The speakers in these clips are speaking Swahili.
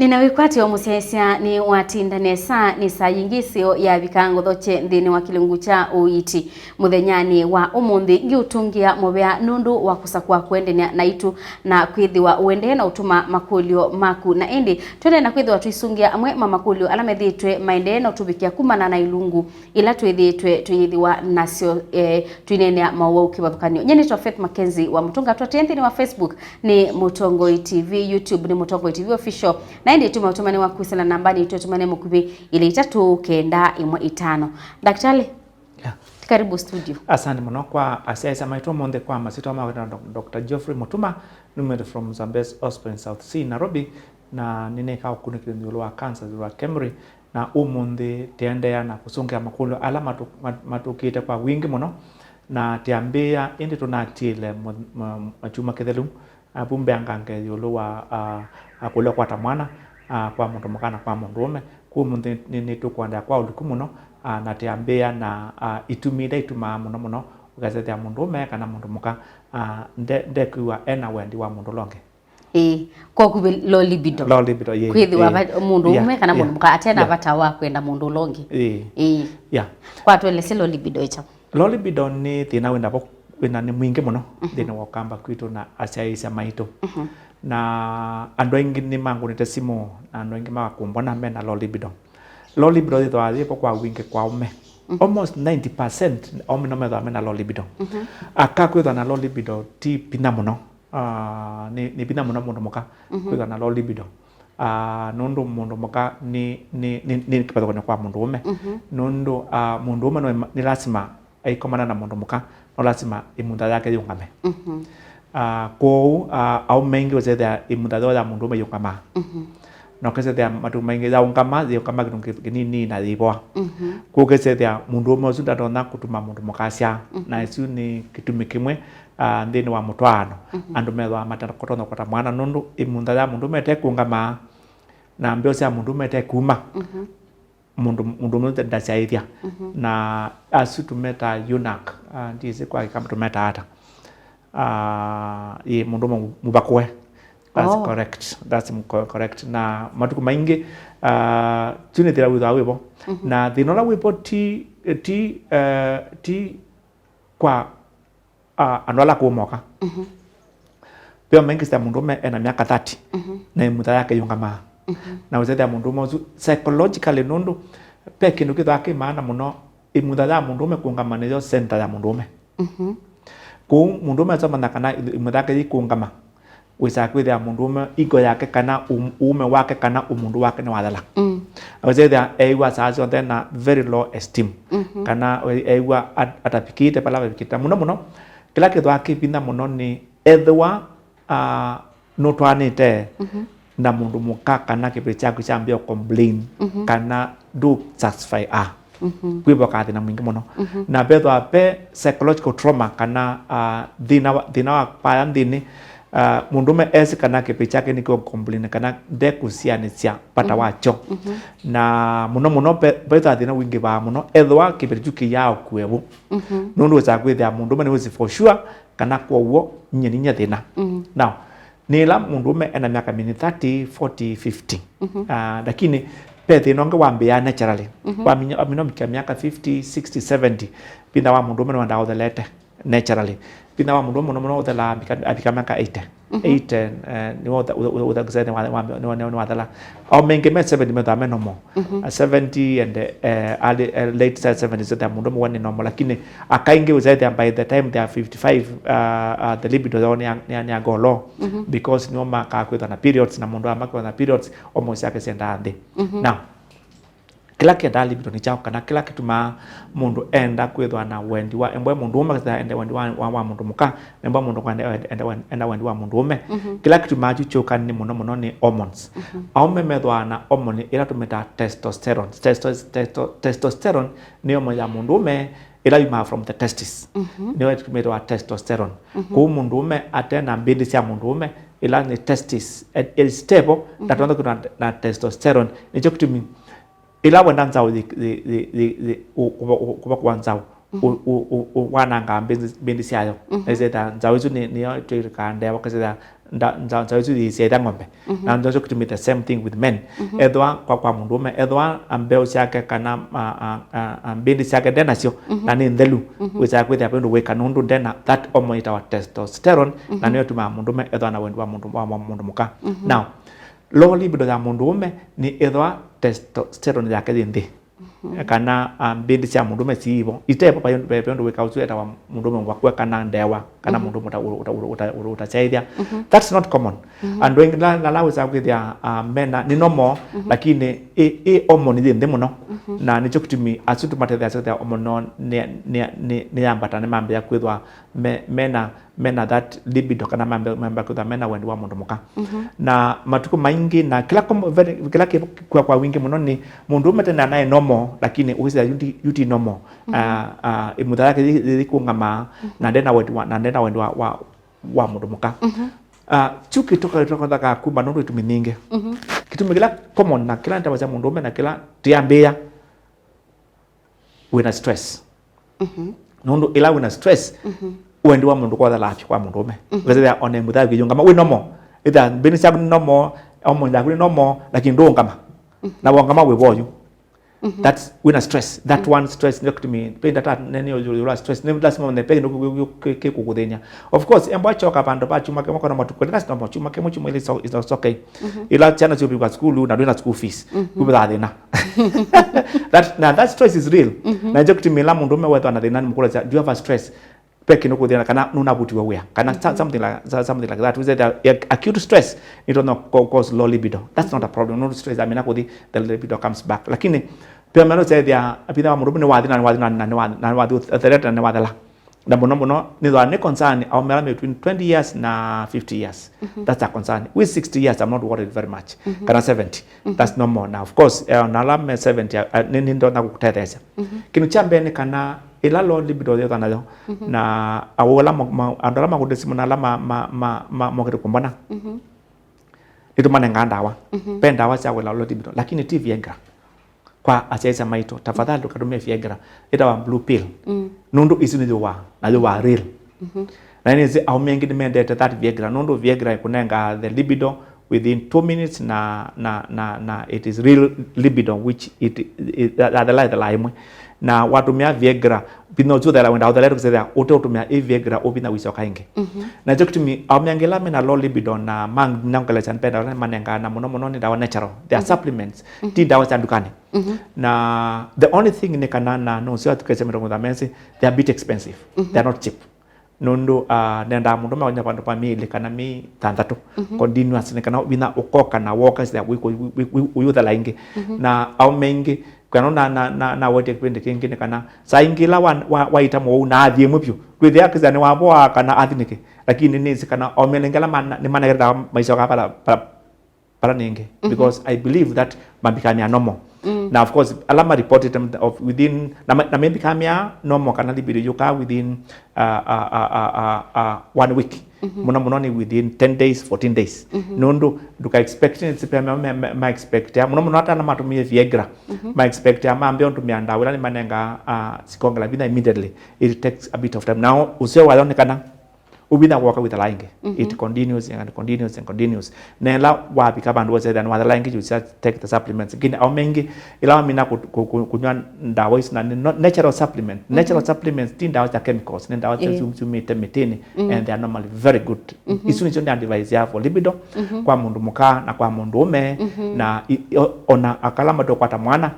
Ninawikwati wa musyaisya ni watindanesa ni saa yingisio ya vikango thoche nthini wa kilungu cha uiti muthenyani wa umuthi ngiutungia muvea nundu wa kusakwa kuendenia na itu na kwithiwa uende na utuma makulio maku na indi twende na kwithiwa twisungia amwe mamakulio ala methitwe maende na utubikia kumana na ilungu ila twithitwe tuyithiwa nasio twinenea maua ukivathukanio. Nyeni twa Faith Mackenzie wa Mutunga twatenti ni wa Facebook ni Mutongoi TV, YouTube ni Mutongoi TV official na indi tumatumani wa kuisana nambani tutumane mukubi ile 395. Daktari, karibu studio. Asante muno kwa asiaisa maitu monde kwa masito ma Dr. Geoffrey Mutuma numero from Zambes Hospital South Sea Nairobi na nine ka kunikiri ndilo wa cancer wa Kemri na umundi tiendea na kusungia makulo ala matukite kwa wingi muno na tiambia indi tunatile machuma kethelu bumbe angange yolo wa akule kwa tamwana kwa mundu mukana kwa mundume ku mundu ni tukwanda kwa uliku muno na tiambia na itumida ituma muno ugazetya mundume kana mundu muka ndekuwa ena wendi wa mundu longe kwa kubi lo libido ye kwithi wa mundu ume kana mundu muka atena batawa kwenda mundu longe kwa twelese lo libido icha lo libido ni tina wenda wina ni mwingi muno thina wa kamba kwitu na asiaisa maitu na andu aingi ni mangunite simu na andu aingi magakumbona mena low libido thitwa kwa wingi kwa ume almost 90% ome no methwa mena low libido akakwithwa na low libido ti pina muno ni pina muno mundu muka kwithwa na low libido nundu mundu muka ni kipatho kwa mundu ume nundu mundu ume ni lazima aikomana na mundu muka no lazima imunda yake yungame au mengi wazeda imunda ya mundu ume yungama no kese matu mengi ya ungama kinini na diboa ko kese mundu ume usunda dona kutuma mundu mukasya na isu ni kitumi kimwe ndini wa mutwano andu methwa matana kotono kota mwana nundu imunda ya mundu ume te kungama na mbio cia mundu ume te kuma mundu mute ndachaithia na asu tumeta yunak ndize kwa kama tumeta ata ye mundu mubakwe. That's correct na matuku maingi tunethira witha wibo na thinola wibo ti kwa anwala kumoka pia maingi sta mundu me ena miaka 30 na imuta yake yungama na uzeda mundu mozu psychologically nundu pe kindu kithake maana muno imuda ya mundu me kungama niyo center ya mundu me ku mundu me zamana kana imuda yake ikungama wisa kwithia mundu me ego yake kana ume wake kana umundu wake ni wadala uzeda eiwa sazo na very low esteem kana eiwa atapikite pala bikita muno kila kithake pinda muno ni edwa no twanite na mundu muka kana kipiri chako chambia complain kana do satisfy kwibo kathi na mwingi muno na betho pe psychological trauma kana dina wa paya ndini mundu me esi kana kipiri chake niko complain kana de kusiani cia pata wacho na muno betho dina wingi ba muno ethwa kipiri chuki yao kwebu nundu za kwithia mundu me ni for sure kana kwa uo nyeninya thina now nila mundu me ena miaka mini 30 40 50 lakini pethi nonge wambia naturally kwa amino miaka 50 60 70 pinda wa mundu me wanda uthelete naturally pinda wa mundu muno uthela abika miaka 80 ni uthagzene ni wathela au mengi me 70 me me normal 70 and late 70s that mundu mwani normal lakini akaingi uzaidi by the time they are 55 the libido ni agolo because no maka kwitha na periods na mundu amaka na periods almost yake senda ande now kila kienda libido ni chao kana kila kitu mundu enda kwithwa na wendi wa embwe mundu ume enda wendi wa mundu muka embwe mundu kwenda enda wendi wa mundu ume kila kitu chuchoka ni muno ni hormones au memethwa na hormone ila tumeta testosterone testosterone ni hormone ya mundu ume ila yuma from the testis ni tumeta testosterone ku mundu ume atena mbindi cia mundu ume ila ni testis is stable tatwanda kuna na testosterone ni chokutumi ila wenda nzao kuba kwa nzao wananga mbindi siayo ezeta nzao izu ni twirikande wakazeta nza hizi zieda ng'ombe na ndio to me the same thing with men edwa kwa mundume edwa ambeo chake kana ambindi chake dena sio na ni ndelu wiza kwete apendo weka nundu dena that omo ita testosterone na niyo tuma mundume edwa na wendu wa mundu muka now low libido ya mundume ni edwa testosterone yake ndi kana mbindi cia mundume siibo itepo pendo weka usueta wa mundume wakwe kana ndewa kana mundume utachaithia that's not common and when la weza kwithia mena ni normal lakini omo ni ndi muno na nicho kitumi asutu matethia cia omo no ni ambatane mambe ya kwithwa mena that libido kana mambe kwithwa mena wendi wa mundu muka na matuko maingi na kila kwa wingi muno ni mundume tena naye normal lakini uweza yuti normal imutha yake zikungama na ndena wendi wa mundu muka chuki toka ka kumba nundu tumininge kitu migila common na kila ntawaza mundume na kila tiambia wina stress nundu ila wina stress wendi wa mundu kwa thalafi kwa mundume ngazia one mutha giyungama we normal ida bini sabu normal omo ndakuri normal lakini ndo ngama na wangama we boyu that's when a stress that one stress look to me pay that nene yo stress nem last moment pay no ke kukudenya of course embo choka bando ba chuma kemo kono matuko that's no chuma kemo chuma ile so is okay ila chana chupi kwa school na doing school fees kubada thina that stress is real na joke to me la mundu mewe na thina mukula do you have a stress peke no kuthina kana nuna buti wa kana something like that we said acute stress it don't cause low libido that's not a problem no stress I mean the libido comes back lakini pia mano say dia apida wa murubu ni wathina na wathu athereta na wathela na muno ni the ne concern our mera between 20 years na 50 years that's a concern with 60 years I'm not worried very much kana 70 that's no more now of course na la 70 ni ndo na kutethesha kinu cha mbene kana ila low libido yo nayo na awola andala magudesimu na la mo kumbana itu manenga ndawa penda wa cha wala low libido lakini TV Viagra kwa achaisa maito tafadhali tukadumia Viagra ita wa blue pill nundu isini na wa real na ni au mengi ni mandate that Viagra nundu Viagra kunenga the libido within 2 minutes na it is real libido which it the line na watumia Viagra bino chuda la wenda udalero kusema utumia Viagra obina wisoka inge na jokutumi amyangela mena low libido na mang nangala chan peda manenga na muno ni dawa natural they are supplements ti dawa cha dukani na the only thing ni kanana no sio tukese mero mudamensi they are a bit expensive they are not cheap nundu nenda mundu ma wanya pandu pamili kana mi tandatu continuous ni kana bina ukoka na walkers that we the lainge na au mengi kana na wote kwende kingine kana saingila waita mo na athie mupyu kwithia kizani wabo kana athinike lakini ni kana omelengela ni managera maisha ka para ninge because I believe that mabikania normal now of course alama reported of within na mabikania normal kana libido yuka within 1 week muno ni within 10 days 14 days nondo duka expecting ma expect ya muno hata na matumie Viagra ma expect ya mambe ontumia ndawa ni manenga sikongela bina immediately it takes a bit of time now usio walonekana ubina waka with the line it continues and continues nela wapi kabandu wose than the line you just take the supplements again au mengi ila mina kunywa ndawa is na natural supplements tin dawa za chemicals ni dawa za meteni and they are normally very good isuni chonde advice ya for libido kwa mundu muka na kwa mundu ume na ona akalama to kwata mwana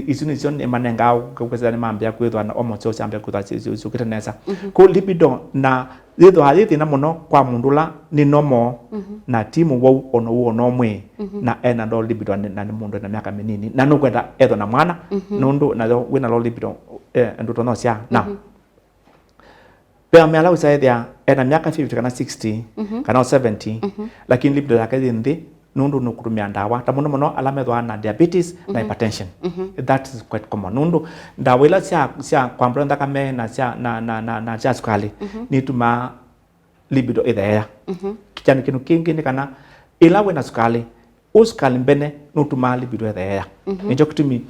isuni chonde manenga kweza ni mambe ya kwethwa na omo cho chambe kwethwa chikitanesa ko libido na Zito hadithi na muno kwa mundula ni nomo na timu wau ono mwe na ena do libido na mundu na miaka minini na nukwenda etho na mwana nundu na do wina lo libido nduto no sia now pia meala usaidha ena miaka 50 kana 60 kana 70 lakini libido yake ndi nundu nukutumia ndawa ta muno alamethwa na diabetes na hypertension that is quite common nundu ndawa ila sia kwambra ndakame na sia na sia sukali ni tuma libido ithea kichani kinu kingi ni kana ila we na sukali uskali mbene nutuma libido there nicho kitumi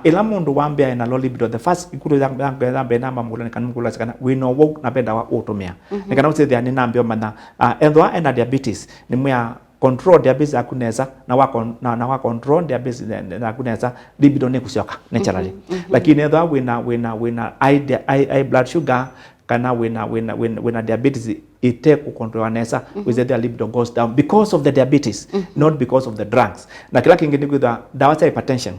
ila mundu wambia ina low libido the first ikuru yang be namba mula kan mukula kana we know wo na benda wa utumia nikana usethe ani nambio mana endwa ena diabetes ni mwa control diabetes akuneza na wa control diabetes na kuneza libido ne kusioka naturally lakini endwa wina high blood sugar kana wina diabetes ite kukontrol nesa with the libido goes down because of the diabetes not because of the drugs na kila kingine kwa dawa za hypertension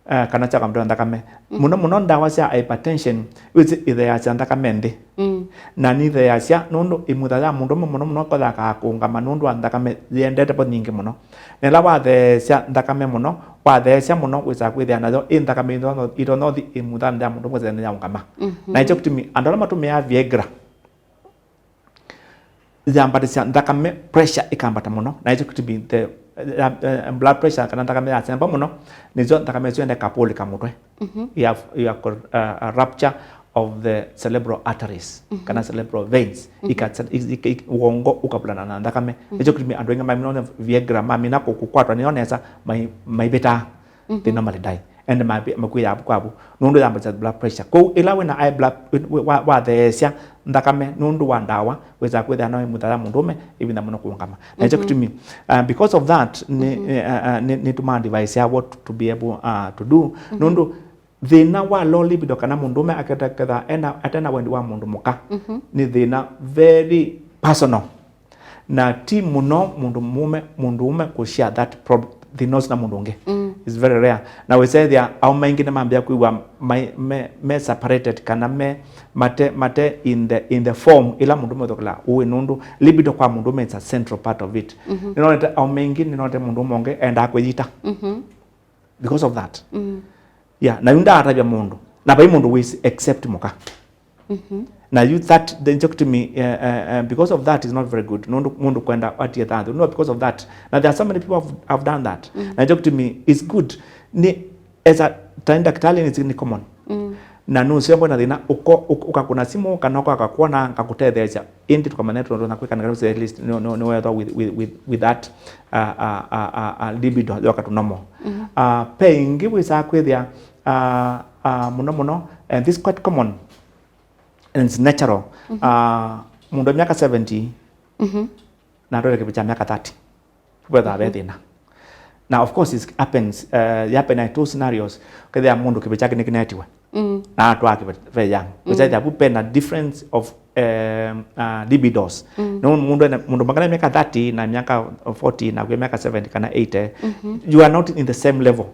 kana cha kamdo ndakame muno dawa za hypertension with ile ya ndakame ndi na ni ile ya nondo imudala muno kwa ka kunga manondo ndakame yendete po nyingi muno nela wa the cia ndakame muno wa the cia muno wiza kwithia nazo ndakame ndo no the imudala mundo kwa zene ya ngama na hicho kitumi andola matumia Viagra zambatisha ndakame pressure ikambata muno na hicho kitumi the blood pressure kana ndakame ya semba muno nizo ndakame ziende kapoli kamutwe you have a rupture of the cerebral arteries kana cerebral veins uongo ukapulana na ndakame hicho kitumi andwenga mamino Viagra mamina kukwatwa nionesa maibeta they normally die and makuya abukwabu nundu yamba blood pressure ko ila wena high blood wa thesia ndakame nundu wa ndawa weza kwetha no mutara mundume even muno kuungama na hicho kitumi because of that ni to man device ya what to be able to do nundu thina wa low libido kana mundume akatakatha atena wendi wa mundu muka ni thina very personal na ti muno mundu ume kushare that problem the nose na mundu unge is very rare na we say there au maingi na mambia kuiwa me separated kana mate in the form ila mundu motokala uwe nundu libido kwa mundu it's a central part of it you know au maingi ni note mundu monge enda kwejita because of that yeah na yunda atabya mundu na bai mundu we accept muka now you that then talk to me because of that is not very good mundu kwenda atie that no because of that now there are so many people have done that now talk to me is good ni as a daktari ni common na no sio mbona thina ukakuna simu kanoko akakuona akakutethesha indi tukamanetro ndo nakweka na at least no with that libido yoka tunomo paying wisa kwithia muno and this quite common and it's natural mundu miaka 70 na ndo kipicha miaka 30 whether abethina now of course it happens happen in two scenarios kada mundu kipicha kine kinetiwe na atu akive young which is a na difference of libidos no mundu magana miaka 30 na miaka 40 na miaka 70 kana 80 you are not in the same level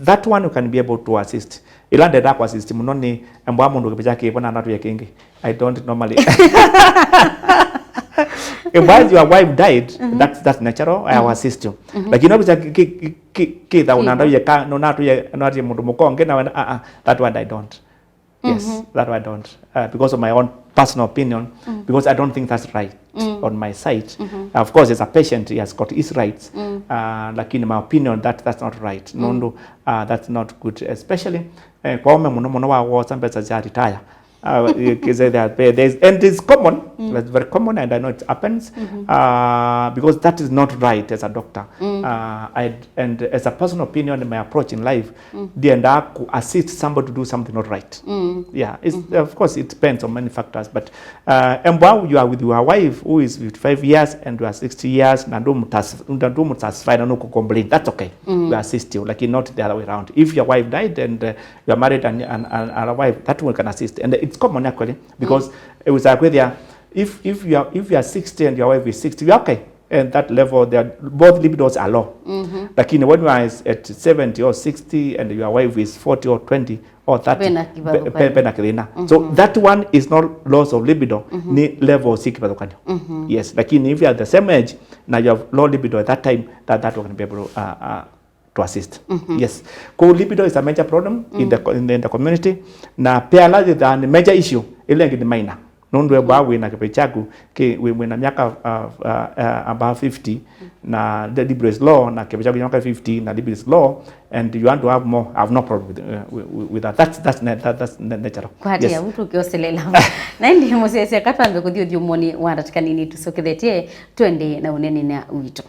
that one you can be able to assist ila ndenda kwa assist muno ni mbwa mundu kipicha kibona natu ya kingi I don't normally if your wife died that's natural I will assist you lakini no kitha unanda ya no natu ya mundu mukonge na that one I don't yes that one I don't because of my own personal opinion because I don't think that's right on my side of course as a patient he has got his rights lakini my opinion that's not right no that's not good especially kwa muno wa sambeza za retire and it's common it's very common and I know it happens because that is not right as a doctor and as a personal opinion in my approach in life to assist somebody to do something not right yeah it's, of course it depends on many factors but and while you are with your wife who is 55 years and you are 60 years na ndo mutasify na nuko complain that's okay we assist you like not the other way around if your wife died and you are married and a wife that one can assist and it's common actually because it was like with if you are 60 and your wife is 60 you're okay and that level both libidos are low lakini when you are at 70 or 60 and your wife is 40 or 20 or 30 pena kidina so that one is not loss of libido ni level sikipadokanyo yes lakini if you are the same age now you have low libido at that time that one can be able to assist yes ko libido is a major problem in the community na pia larger than major issue ile ngine minor nondwe bawe na kipechaku we na miaka above 50 na the libido is low na kipechaku miaka 50 na libido is low and you want to have more I have no problem with that that's natural kwa dia mtu kioselela na ndi musese katwambe kuthio moni wanda tikanini tusokethetie twende na unene na wito